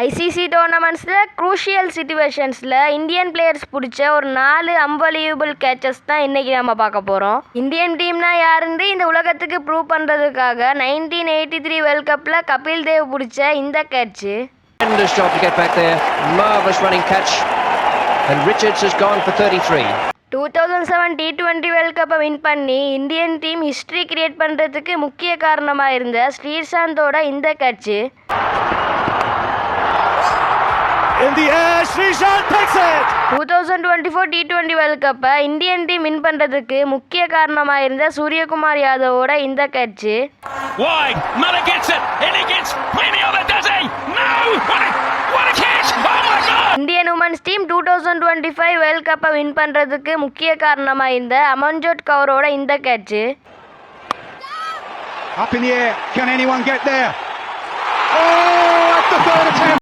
ICC டோர்னமெண்ட்ஸில் crucial சிச்சுவேஷன்ஸில் Indian players பிடிச்ச ஒரு 4 unbelievable catches தான் இன்றைக்கி நம்ம பார்க்க போகிறோம். இந்தியன் டீம்னா யாருன்னு இந்த உலகத்துக்கு ப்ரூவ் பண்ணுறதுக்காக 1983 வேர்ல்ட் கப்பில் கபில் தேவ் பிடிச்ச இந்த catch. Tremendous job to get back there. Marvellous running catch. And Richards has gone for 33. 2007 T20 world கப்பை வின் பண்ணி இந்தியன் டீம் ஹிஸ்ட்ரி கிரியேட் பண்ணுறதுக்கு முக்கிய காரணமாக இருந்த ஸ்ரீசாந்தோட இந்த catch. In the air, Sreesanth takes it. 2024 T20 world கப்பை Indian team win பண்ணுறதுக்கு முக்கிய காரணமாக இருந்த சூரியகுமார் யாதவோட இந்த catch. Wide, Muller gets it, and he gets plenty of it, does he? No! What a catch! Oh my God! Indian women's team 2025 world கப்பை win பண்ணுறதுக்கு முக்கிய காரணமாக இருந்த அமன்ஜோட் கவுரோட இந்த catch. Up in the air, can anyone get there? Oh, at the third attempt.